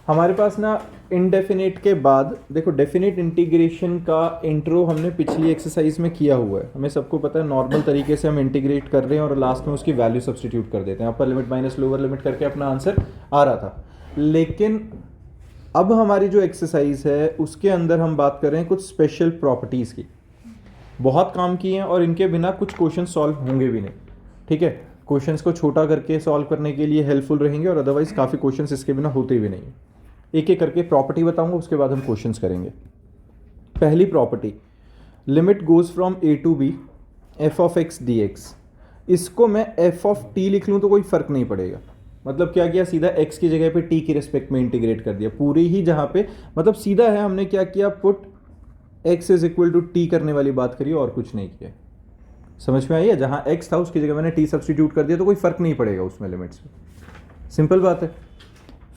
हमारे पास ना इनडेफिनेट के बाद देखो डेफिनेट इंटीग्रेशन का इंट्रो हमने पिछली एक्सरसाइज में किया हुआ है। हमें सबको पता है नॉर्मल तरीके से हम इंटीग्रेट कर रहे हैं और लास्ट में उसकी वैल्यू सब्स्टिट्यूट कर देते हैं। अपर लिमिट माइनस लोअर लिमिट करके अपना आंसर आ रहा था। लेकिन अब हमारी जो एक्सरसाइज है उसके अंदर हम बात कर रहे हैं कुछ स्पेशल प्रॉपर्टीज़ की। बहुत काम किए हैं और इनके बिना कुछ क्वेश्चन सॉल्व होंगे भी नहीं। ठीक है, क्वेश्चंस को छोटा करके सॉल्व करने के लिए हेल्पफुल रहेंगे और अदरवाइज काफ़ी क्वेश्चंस इसके बिना होते भी नहीं। एक एक करके प्रॉपर्टी बताऊंगा, उसके बाद हम क्वेश्चंस करेंगे। पहली property, limit goes from a to b f of x d x. इसको मैं एफ ऑफ टी लिख लूँ तो कोई फ़र्क नहीं पड़ेगा। मतलब क्या किया, सीधा x की जगह पे t की रिस्पेक्ट में इंटीग्रेट कर दिया पूरी ही, जहाँ पे मतलब सीधा है। हमने क्या किया, put x is equal to t करने वाली बात करी और कुछ नहीं किया। समझ में आई है? जहाँ x था उसकी जगह मैंने t सब्स्टिट्यूट कर दिया तो कोई फ़र्क नहीं पड़ेगा उसमें लिमिट्स में। सिंपल बात है।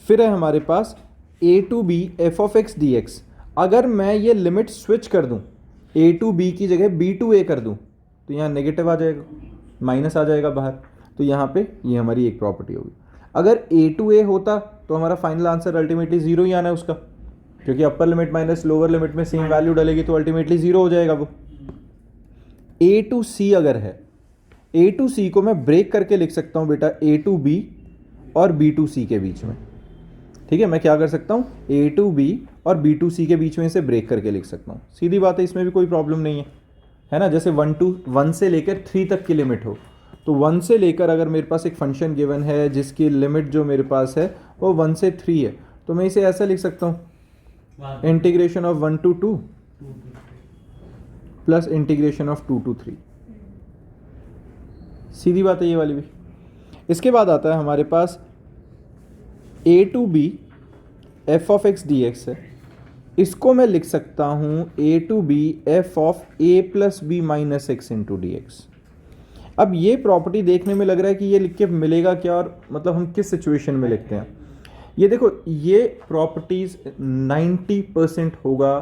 फिर है हमारे पास a to b f of x d x. अगर मैं ये लिमिट स्विच कर दूँ, a टू b की जगह b टू a कर दूँ तो यहाँ नेगेटिव आ जाएगा, माइनस आ जाएगा बाहर। तो यहाँ पे ये हमारी एक प्रॉपर्टी होगी। अगर a टू a होता तो हमारा फाइनल आंसर अल्टीमेटली जीरो ही आना है उसका, क्योंकि अपर लिमिट माइनस लोअर लिमिट में सेम वैल्यू डलेगी तो अल्टीमेटली जीरो हो जाएगा वो। a टू c अगर है, a टू c को मैं ब्रेक करके लिख सकता हूँ बेटा a टू b और b टू c के बीच में। ठीक है, मैं क्या कर सकता हूँ, a टू b और b टू c के बीच में इसे ब्रेक करके लिख सकता हूँ। सीधी बात है, इसमें भी कोई प्रॉब्लम नहीं है ना। जैसे 1 से लेकर 3 तक की लिमिट हो तो 1 से लेकर अगर मेरे पास एक फंक्शन गिवन है जिसकी लिमिट जो मेरे पास है वो 1 से 3 है, तो मैं इसे ऐसा लिख सकता हूँ, integration of 1 to 2 plus integration of 2 to 3। सीधी बात है ये वाली भी। इसके बाद आता है हमारे पास a to b f of x d x है। इसको मैं लिख सकता हूँ a to b f of a plus b minus x into d x. अब ये प्रॉपर्टी देखने में लग रहा है कि ये लिख के मिलेगा क्या, और मतलब हम किस सिचुएशन में लिखते हैं। ये देखो, ये प्रॉपर्टीज़ 90% होगा,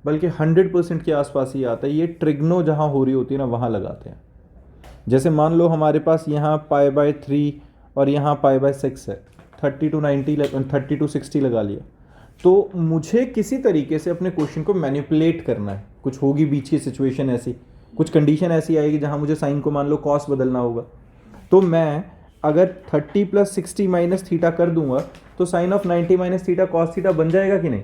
बल्कि 100% के आसपास ही आता है। ये ट्रिग्नो जहाँ हो रही होती है ना वहाँ लगाते हैं। जैसे मान लो हमारे पास यहाँ π/3 और यहाँ π/6 है, 30 to 90 30 to 60 लगा लिया। तो मुझे किसी तरीके से अपने क्वेश्चन को मैनिपुलेट करना है। कुछ होगी बीच की सिचुएशन ऐसी, कुछ कंडीशन ऐसी आएगी जहाँ मुझे साइन को मान लो कॉस बदलना होगा। तो मैं अगर 30 + 60 - थीटा कर दूंगा तो sine of 90 - theta cos theta बन जाएगा कि नहीं?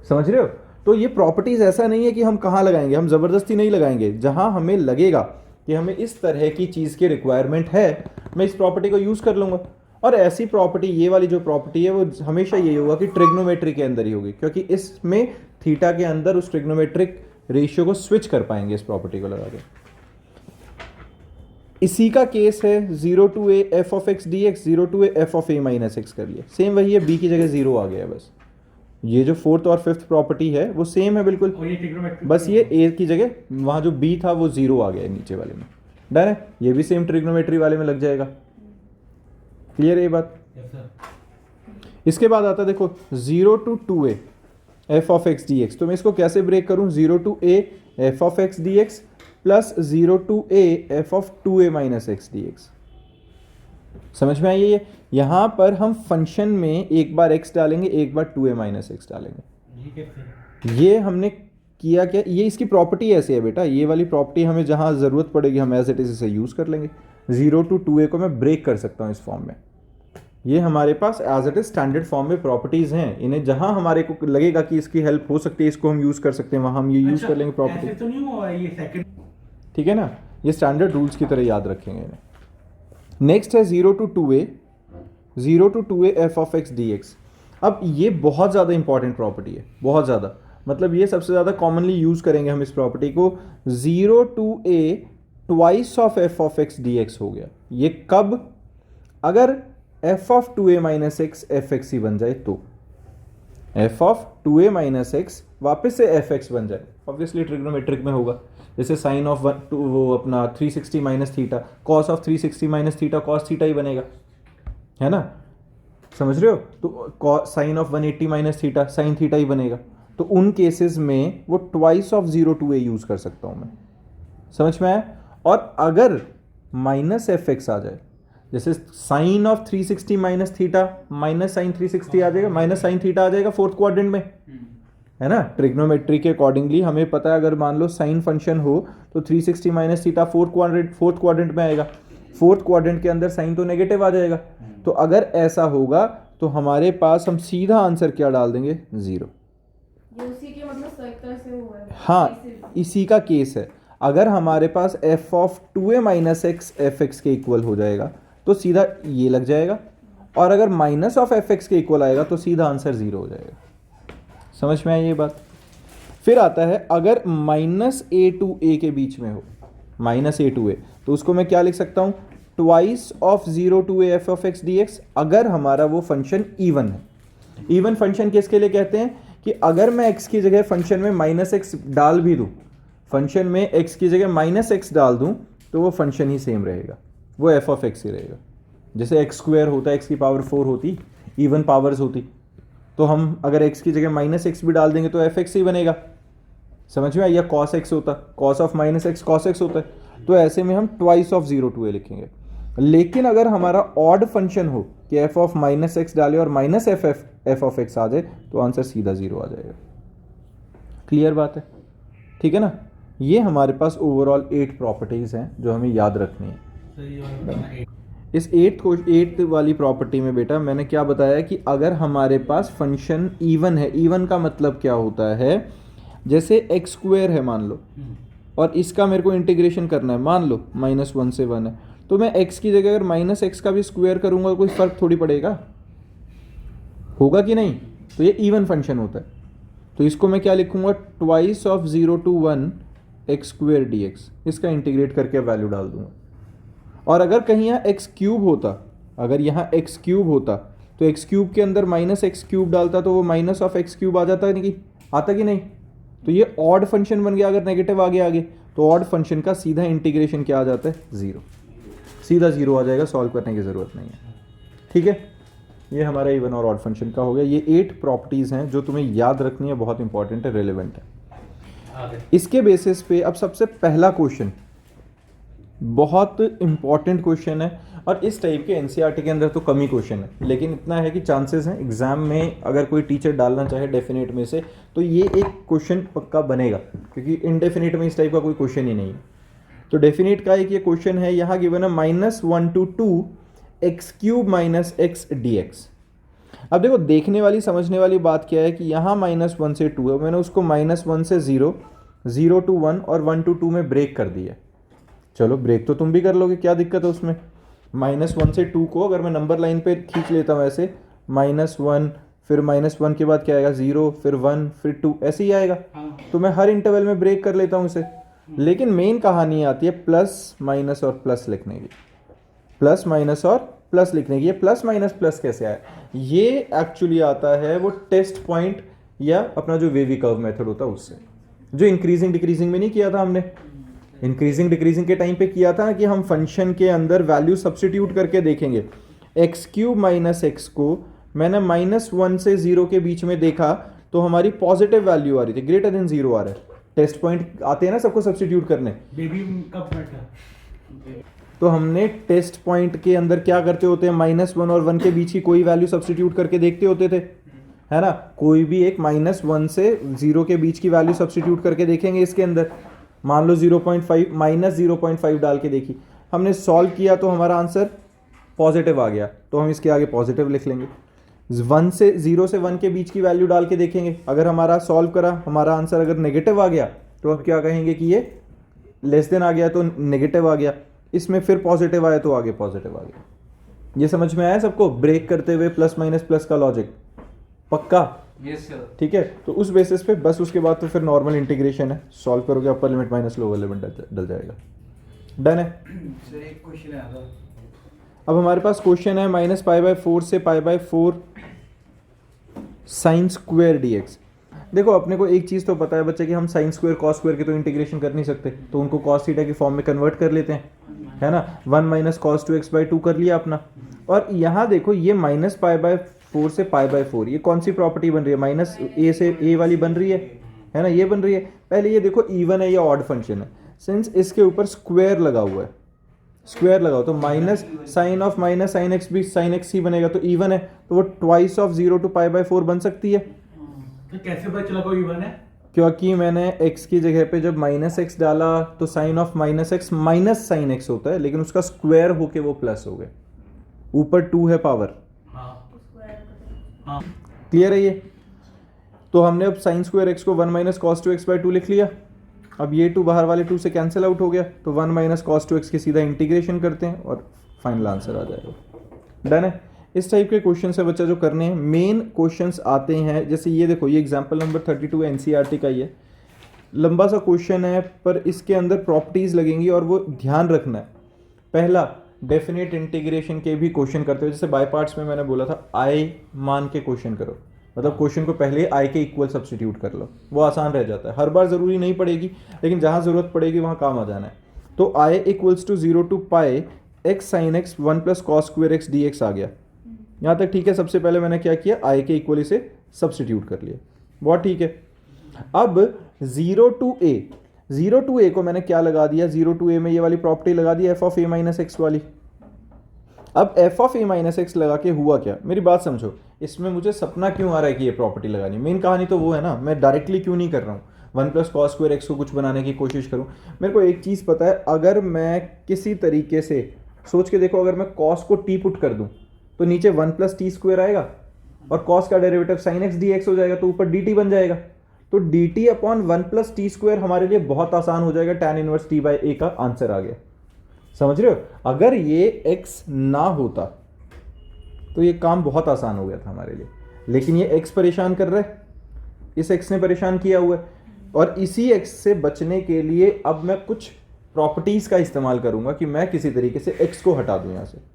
समझ रहे हो? तो ये प्रॉपर्टीज ऐसा नहीं है कि हम कहाँ लगाएंगे, हम ज़बरदस्ती नहीं लगाएंगे। जहाँ हमें लगेगा कि हमें इस तरह की चीज़ की रिक्वायरमेंट है, मैं इस प्रॉपर्टी को यूज़ कर लूँगा। और ऐसी प्रॉपर्टी, ये वाली जो प्रॉपर्टी है वो हमेशा ये होगा कि ट्रिग्नोमेट्री के अंदर ही होगी, क्योंकि इसमें थीटा के अंदर उस ट्रिग्नोमेट्रिक रेशियो को स्विच कर पाएंगे इस प्रॉपर्टी को लगा के। इसी का केस है 0 to a f of x d x, 0 to a f of a minus x कर लिया। सेम वही है, b की जगह 0 आ गया बस। ये जो 4th और 5th प्रॉपर्टी है वो सेम है बिल्कुल, बस ये a की जगह वहाँ जो b था वो 0 आ गया नीचे वाले में। डन है, ये भी सेम ट्रिग्नोमेट्री वाले में लग जाएगा। क्लियर है ये बात? इसके बाद आता है देखो 0 to 2a f of x d x. तो मैं इसको कैसे ब्रेक करूं, 0 to a f of x d x plus 0 to a f of 2a minus x d x. समझ में आई है? यहां पर हम फंक्शन में एक बार x डालेंगे, एक बार 2a माइनस एक्स डालेंगे। ये हमने किया क्या, ये इसकी प्रॉपर्टी ऐसे है बेटा। ये वाली प्रॉपर्टी हमें जहां जरूरत पड़ेगी हम एज इट इज इसे यूज कर लेंगे। 0 टू 2a को मैं ब्रेक कर सकता हूं इस फॉर्म में। ये हमारे पास as it is standard form में प्रॉपर्टीज हैं। इन्हें जहां हमारे को लगेगा कि इसकी हेल्प हो सकती है, इसको हम यूज कर सकते हैं, वहां हम ये यूज कर लेंगे प्रॉपर्टी। ऐसे तो नहीं हुआ ये सेकंड? ठीक है ना, ये स्टैंडर्ड रूल्स की तरह याद रखेंगे इन्हें। नेक्स्ट है 0 to 2a f of x d x. अब ये बहुत ज़्यादा इंपॉर्टेंट प्रॉपर्टी है, बहुत ज़्यादा। मतलब ये सबसे ज़्यादा कॉमनली यूज करेंगे हम इस प्रॉपर्टी को। 0 to a twice of f of x d x हो गया। ये कब? अगर f of 2a minus x f x ही बन जाए तो। F of 2a minus x वापस से एफ एक्स बन जाए, ऑब्वियसली ट्रिग्नोमेट्रिक में होगा। जैसे साइन ऑफ वो अपना 360 minus theta, cos of 360 minus theta cos theta ही बनेगा, है ना? समझ रहे हो? तो sine of 180 minus theta sine theta ही बनेगा। तो उन केसेस में वो twice of 0 to a use कर सकता हूं मैं। समझ में आया? और अगर माइनस एफ एक्स आ जाए जैसे sine of 360 minus theta minus sine 360 आ जाएगा, माइनस साइन थीटा आ जाएगा फोर्थ क्वाड्रेंट में, है ना। ट्रिग्नोमेट्री के अकॉर्डिंगली हमें पता है अगर मान लो साइन फंक्शन हो तो 360 माइनस थीटा फोर्थ क्वाड्रेंट में आएगा, फोर्थ क्वाड्रेंट के अंदर साइन तो नेगेटिव आ जाएगा। तो अगर ऐसा होगा तो हमारे पास हम सीधा आंसर क्या डाल देंगे, 0। ये उसी के मतलब सर्कल से हुआ है। हाँ, इसी का केस है। अगर हमारे पास f of 2a minus x f x के इक्वल हो जाएगा तो सीधा ये लग जाएगा, और अगर माइनस ऑफ एफ एक्स के इक्वल आएगा तो सीधा आंसर 0 हो जाएगा। समझ में आई ये बात। फिर आता है अगर माइनस a टू a के बीच में हो, माइनस a टू a, तो उसको मैं क्या लिख सकता हूँ, twice of 0 to a f of x d x, अगर हमारा वो फंक्शन इवन है। इवन फंक्शन किसके लिए कहते हैं कि अगर मैं x की जगह फंक्शन में माइनस एक्स डाल भी दूँ, फंक्शन में x की जगह माइनस एक्स डाल दूँ तो वो फंक्शन ही सेम रहेगा, वो एफ ऑफ एक्स ही रहेगा। जैसे एक्स स्क्वायर होता है, x की पावर 4 होती, इवन पावर्स होती, तो हम अगर x की जगह माइनस एक्स भी डाल देंगे तो एफ एक्स ही बनेगा। समझ में, या कॉस एक्स होता, cos of minus x cos x होता है। तो ऐसे में हम ट्वाइस ऑफ 0 टू a लिखेंगे। लेकिन अगर हमारा ऑड फंक्शन हो कि एफ ऑफ माइनस एक्स डाले और माइनस एफ ऑफ एक्स आ जाए तो आंसर सीधा 0 आ जाएगा। क्लियर बात है, ठीक है ना। ये हमारे पास ओवरऑल 8 प्रॉपर्टीज हैं जो हमें याद रखनी है। इस 8th वाली प्रॉपर्टी में बेटा मैंने क्या बताया कि अगर हमारे पास फंक्शन इवन है, इवन का मतलब क्या होता है, जैसे एक्स स्क्वायर है मान लो, और इसका मेरे को इंटीग्रेशन करना है, मान लो -1 से 1 है, तो मैं x की जगह अगर माइनस एक्स का भी स्क्वायर करूंगा तो कोई फर्क थोड़ी पड़ेगा, होगा कि नहीं। तो ये इवन फंक्शन होता है। तो इसको मैं क्या लिखूंगा, twice of 0 to 1 x square d x, इसका इंटीग्रेट करके वैल्यू डाल दूंगा। और अगर कहीं यहाँ एक्स क्यूब होता, अगर यहाँ एक्स क्यूब होता तो एक्स क्यूब के अंदर माइनस एक्स क्यूब डालता तो वो माइनस ऑफ एक्स क्यूब आ जाता है कि आता कि नहीं। तो ये ऑड फंक्शन बन गया, अगर नेगेटिव आ गया आगे तो ऑड फंक्शन का सीधा इंटीग्रेशन क्या आ जाता है, 0, सीधा 0 आ जाएगा, सॉल्व करने की ज़रूरत नहीं है। ठीक है, ये हमारा इवन और ऑड फंक्शन का हो गया। ये 8 प्रॉपर्टीज़ हैं जो तुम्हें याद रखनी है, बहुत इंपॉर्टेंट है, रेलेवेंट है। इसके बेसिस पे अब सबसे पहला क्वेश्चन बहुत इंपॉर्टेंट क्वेश्चन है, और इस टाइप के एनसीईआरटी के अंदर तो कम ही क्वेश्चन है, लेकिन इतना है कि चांसेस हैं एग्जाम में अगर कोई टीचर डालना चाहे डेफिनेट में से तो ये एक क्वेश्चन पक्का बनेगा, क्योंकि इनडेफिनेट में इस टाइप का कोई क्वेश्चन ही नहीं है। तो डेफिनेट का एक ये क्वेश्चन है, यहाँ गिवन है -1 to 2 x cube minus x d x. अब देखो, देखने वाली समझने वाली बात क्या है कि यहाँ -1 से 2 है, मैंने उसको -1 से 0, 0 to 1 और 1 to 2 में ब्रेक कर दिया। चलो ब्रेक तो तुम भी कर लोगे, क्या दिक्कत है उसमें। -1 से 2 को अगर मैं नंबर लाइन पे खींच लेता हूँ ऐसे, -1 फिर -1 के बाद क्या आएगा, 0 फिर 1 फिर 2, ऐसे ही आएगा। तो मैं हर इंटरवल में ब्रेक कर लेता हूँ इसे। लेकिन मेन कहानी आती है प्लस माइनस और प्लस लिखने की, प्लस माइनस और प्लस लिखने की। ये प्लस माइनस प्लस कैसे आया, ये एक्चुअली आता है वो टेस्ट पॉइंट या अपना जो वेवी कर्व मेथड होता है उससे, जो इंक्रीजिंग डिक्रीजिंग में नहीं किया था हमने। इंक्रीजिंग डिक्रीजिंग के टाइम पे किया था कि हम फंक्शन के अंदर वैल्यू सब्स्टिट्यूट करके देखेंगे। एक्स क्यूब माइनस एक्स को मैंने -1 से 0 के बीच में देखा तो हमारी पॉजिटिव वैल्यू आ रही थी, ग्रेटर देन 0 आ रहा है। टेस्ट पॉइंट आते हैं ना सबको सब्स्टिट्यूट करने। बेबी कब बैठा, तो हमने टेस्ट पॉइंट के अंदर क्या करते होते हैं, -1 और 1 के बीच की कोई वैल्यू सब्स्टिट्यूट करके देखते होते थे, है ना। कोई भी एक -1 से 0 के बीच की वैल्यू सब्स्टिट्यूट करके देखेंगे इसके अंदर। मान लो 0.5 -0.5 डाल के देखी, हमने सॉल्व किया तो हमारा आंसर पॉजिटिव आ गया, तो हम इसके आगे पॉजिटिव लिख लेंगे। 0 से 1 के बीच की वैल्यू डाल के देखेंगे, अगर हमारा सॉल्व करा हमारा आंसर अगर नेगेटिव आ गया तो हम क्या कहेंगे कि ये लेस देन आ गया तो नेगेटिव आ गया, इसमें फिर पॉजिटिव आया तो आगे पॉजिटिव आ गया। ये समझ में आया सबको, ब्रेक करते हुए प्लस माइनस प्लस का लॉजिक पक्का। Yes sir. ठीक है, तो उस बेसिस पे बस उसके बाद तो फिर नॉर्मल इंटीग्रेशन है, सॉल्व करोगे upper limit minus lower limit डल जाएगा। डन है सर एक क्वेश्चन है था। अब हमारे पास क्वेश्चन है -π/4 से π/4 साइन स्क्वायर dx। देखो अपने को एक चीज़ तो पता है बच्चे कि हम साइन स्क्वायर कॉस स्क्वायर की तो इंटीग्रेशन कर नहीं सकते, तो उनको कॉस थीटा की फॉर्म में कन्वर्ट कर लेते हैं, है ना। 1 - cos 2x/2 कर लिया अपना। और यहाँ देखो ये -π/4 से π/4, ये कौन सी प्रॉपर्टी बन रही है, माइनस ए से ए वाली बन रही है ना, ये बन रही है। पहले ये देखो इवन है या ऑड फंक्शन है, सिंस इसके ऊपर स्क्वायर लगा हुआ है, स्क्वायर लगाओ तो minus sine of minus sine x भी साइन एक्स ही बनेगा, तो इवन है तो वो ट्वाइस ऑफ 0 to π/4 बन सकती है। तो कैसे पता चला कोई इवन है? क्योंकि मैंने x की जगह पे जब माइनस एक्स डाला तो sine of minus x minus sine x होता है, लेकिन उसका स्क्वायर होके वो प्लस हो गए, ऊपर 2 है पावर। हाँ स्क्वायर हाँ क्लियर है ये? तो हमने अब साइन स्क्वायर एक्स को 1 माइनस कॉस 2x/2 लिख लिया। अब ये 2 बाहर वाले 2 से कैंसिल आउट हो गया, तो 1 माइनस कॉस 2x की सीधा इंटीग्रेशन करते हैं और फाइनल आंसर आ जाएगा। डन है? इस टाइप के क्वेश्चन से बच्चा जो करने हैं, मेन क्वेश्चंस आते हैं जैसे ये देखो, ये एग्जांपल नंबर 32 एनसीईआरटी का ही है। लंबा सा क्वेश्चन है पर इसके अंदर प्रॉपर्टीज लगेंगी और वो ध्यान रखना है। पहला, डेफिनेट इंटीग्रेशन के भी क्वेश्चन करते हो, जैसे बाय पार्ट्स में मैंने बोला था आई मान के क्वेश्चन करो, मतलब क्वेश्चन को पहले आई के इक्वल सब्स्टिट्यूट कर लो, वो आसान रह जाता है। हर बार ज़रूरी नहीं पड़ेगी, लेकिन जहाँ ज़रूरत पड़ेगी वहाँ काम आ जाना है। तो I equals to 0 to π x sin x 1 plus cos square x d x आ गया। यहाँ तक ठीक है। सबसे पहले मैंने क्या किया, आई के इक्वल इसे सब्स्टिट्यूट कर लिया, बहुत ठीक है। अब 0 to a को मैंने क्या लगा दिया, 0 to a में ये वाली प्रॉपर्टी लगा दी f of a minus x वाली। अब f of a minus x लगा के हुआ क्या, मेरी बात समझो, इसमें मुझे सपना क्यों आ रहा है कि ये प्रॉपर्टी लगानी, मेन कहानी तो वो है ना, मैं डायरेक्टली क्यों नहीं कर रहा हूँ 1 प्लस कॉस स्क्वायर एक्स को कुछ बनाने की कोशिश करूँ। मेरे को एक चीज़ पता है, अगर मैं किसी तरीके से सोच के देखो, अगर मैं कॉस को टी पुट कर दूँ तो नीचे 1 प्लस टी स्क्वायर आएगा और कॉस का derivative sine x d x हो जाएगा, तो ऊपर डी टी बन जाएगा। तो D T upon 1 plus T square हमारे लिए बहुत आसान हो जाएगा, tan inverse t by a का आंसर आ गया। समझ रहे हो? अगर ये x ना होता तो ये काम बहुत आसान हो गया था हमारे लिए, लेकिन ये x परेशान कर रहा है, इस x ने परेशान किया हुआ है। और इसी x से बचने के लिए अब मैं कुछ प्रॉपर्टीज का इस्तेमाल करूंगा कि मैं किसी तरीके से x को हटा दूं यहाँ से।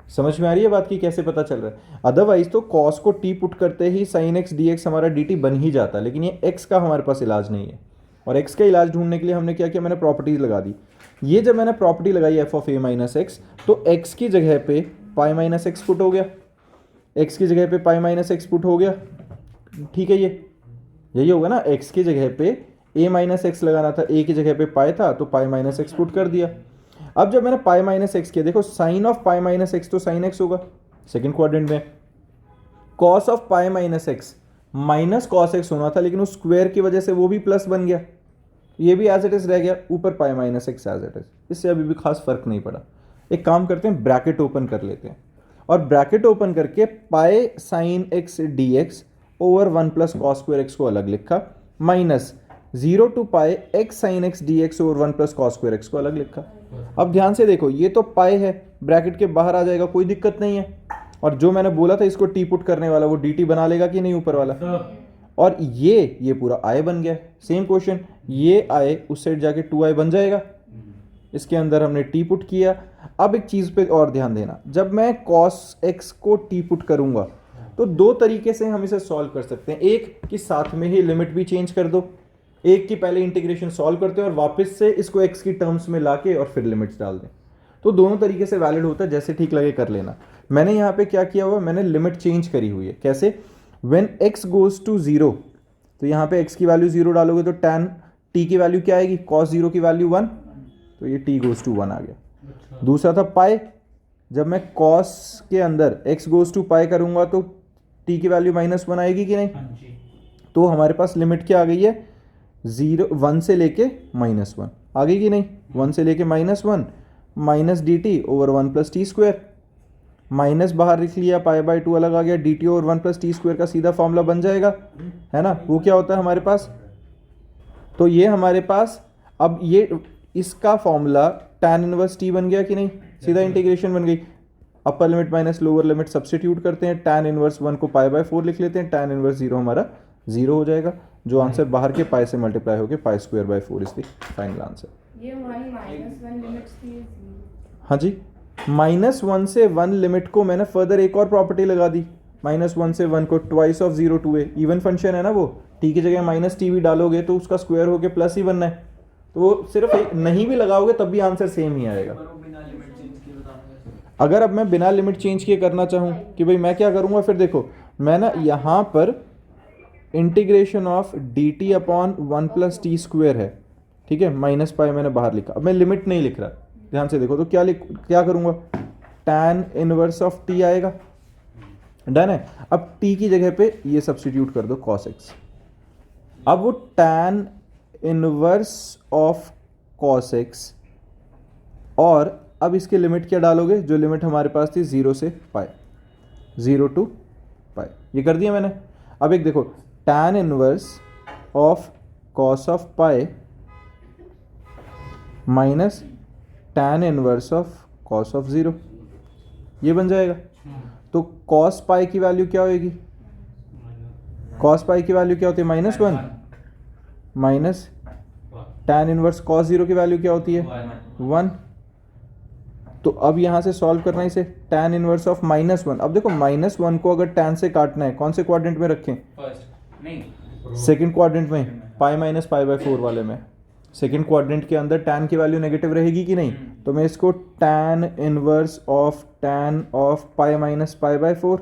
समझ में आ रही है बात की कैसे पता चल रहा है? अदरवाइज तो cos को t पुट करते ही sin x dx हमारा dt बन ही जाता, लेकिन ये x का हमारे पास इलाज नहीं है। और x का इलाज ढूंढने के लिए हमने क्या किया, मैंने प्रॉपर्टीज लगा दी। ये जब मैंने प्रॉपर्टी लगाई f of a minus x, तो x की जगह पे पाई माइनस एक्स पुट हो गया, x की जगह पे पाई माइनस एक्स पुट हो गया। ठीक है, ये यही होगा ना, x की जगह पे a माइनस एक्स लगाना था, a की जगह पे पाई था तो पाई माइनस एक्स पुट कर दिया। अब जब मैंने पाई माइनस एक्स किया, देखो sine of pi minus x तो साइन एक्स होगा सेकंड क्वाड्रेंट में, cos of pi minus x minus cos x होना था, लेकिन उस स्क्वायर की वजह से वो भी प्लस बन गया, ये भी एज इट इज रह गया, ऊपर pi minus x as it is. इससे अभी भी खास फर्क नहीं पड़ा। एक काम करते हैं, ब्रैकेट ओपन कर लेते हैं और ब्रैकेट ओपन करके pi sine x d x over 1 plus cos square x को अलग लिखा, minus 0 to π x sin x dx over 1 plus cos square x को अलग लिखा। अब ध्यान से देखो, ये तो पाई है, ब्रैकेट के बाहर आ जाएगा, कोई दिक्कत नहीं है। और जो मैंने बोला था इसको टी पुट करने वाला, वो डी टी बना लेगा कि नहीं ऊपर वाला। और ये पूरा आई बन गया। सेम क्वेश्चन, ये आई उस साइड जाके 2i बन जाएगा, इसके अंदर हमने टी पुट किया। अब एक चीज़ पे और ध्यान देना, जब मैं कॉस एक्स को टी पुट करूंगा तो दो तरीके से हम इसे सॉल्व कर सकते हैं। एक कि साथ में ही लिमिट भी चेंज कर दो, एक की पहले इंटीग्रेशन सॉल्व करते हैं और वापस से इसको x की टर्म्स में लाके और फिर लिमिट्स डाल दें। तो दोनों तरीके से वैलिड होता है, जैसे ठीक लगे कर लेना। मैंने यहाँ पे क्या किया हुआ, मैंने लिमिट चेंज करी हुई है। कैसे? व्हेन x गोज टू 0, तो यहाँ पे x की वैल्यू 0 डालोगे तो tan t की वैल्यू क्या आएगी, cos 0 की वैल्यू 1, तो ये t गोज टू 1 आ गया। दूसरा था पाई, जब मैं cos के अंदर x गोज टू पाई करूँगा तो t की वैल्यू -1 आएगी कि नहीं? तो हमारे पास लिमिट क्या आ गई है, 1 से लेके -1 आ गई कि नहीं? 1 से लेके -1 minus D T over 1 plus T square, minus बाहर लिख लिया, पाई बाई 2 अलग आ गया, D T over 1 plus T square का सीधा फॉर्मूला बन जाएगा, है ना? वो क्या होता है हमारे पास, तो ये हमारे पास अब ये इसका फॉर्मूला tan इनवर्स t बन गया कि नहीं? सीधा इंटीग्रेशन बन गई। अपर limit minus lower limit substitute करते हैं, tan इनवर्स 1 को पाई बाई 4 लिख लेते हैं, tan इनवर्स 0 हमारा 0 हो जाएगा, जो आंसर बाहर के पाई से मल्टीप्लाई होकर pi square by 4 is the final answer. ये 1 -1 लिमिट्स थी। हाँ जी, -1 से 1 लिमिट को मैंने फर्दर एक और प्रॉपर्टी लगा दी, -1 से 1 को twice of 0 to a, even function है ना वो, t की जगह माइनस टी भी डालोगे तो उसका स्क्वायर होके प्लस ही बनना है, तो वो सिर्फ एक नहीं भी लगाओगे तब भी आंसर सेम ही आएगा। अगर अब मैं बिना लिमिट चेंज किए करना चाहूँ कि भाई मैं क्या करूँगा, फिर देखो मैं ना यहाँ पर integration of D T upon 1 plus T square है, ठीक है, माइनस पाई मैंने बाहर लिखा। अब मैं लिमिट नहीं लिख रहा, ध्यान से देखो तो क्या करूँगा, tan इनवर्स ऑफ t आएगा, डन है। अब t की जगह पे ये सब्स्टिट्यूट कर दो cos x। अब वो tan inverse of cos x, और अब इसके लिमिट क्या डालोगे, जो लिमिट हमारे पास थी 0 से पाई, 0 to पाई, ये कर दिया मैंने। अब एक देखो tan inverse of cos of pi minus tan inverse of cos of 0, ये बन जाएगा। तो cos पाई की वैल्यू क्या होगी, cos पाई की वैल्यू क्या होती है -1, माइनस tan इनवर्स cos 0 की वैल्यू क्या होती है 1। तो अब यहाँ से सॉल्व करना इसे, tan इनवर्स ऑफ -1। अब देखो -1 को अगर tan से काटना है, कौन से क्वाड्रेंट में रखें, फर्स्ट नहीं, सेकंड क्वाड्रेंट में, पाई माइनस पाई बाय 4 वाले में। सेकंड क्वाड्रेंट के अंदर tan की वैल्यू नेगेटिव रहेगी कि नहीं, तो मैं इसको tan inverse of tan of pi minus pi by 4,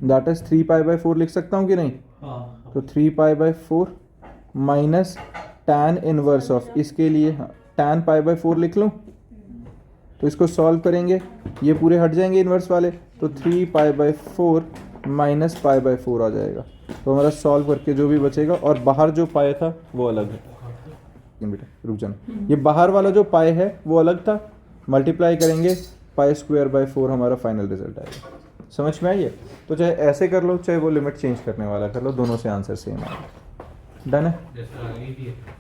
that is 3 pi by 4 लिख सकता हूँ कि नहीं। हाँ तो 3 pi by 4 minus tan inverse of, इसके लिए tan पाई बाय 4 लिख लूँ। तो इसको सॉल्व करेंगे, ये पूरे हट जाएंगे इन्वर्स वाले, तो 3 pi by 4 minus pi by 4 आ जाएगा। तो हमारा सॉल्व करके जो भी बचेगा, और बाहर जो पाए था वो अलग है, बेटा रुक जाना, ये बाहर वाला जो पाए है वो अलग था, मल्टीप्लाई करेंगे पाई स्क्वायर बाय 4 हमारा फाइनल रिजल्ट आएगा। समझ में आई है। तो चाहे ऐसे कर लो, चाहे वो लिमिट चेंज करने वाला कर लो, दोनों से आंसर सेम आएगा। डन है। जैसा आगे भी है।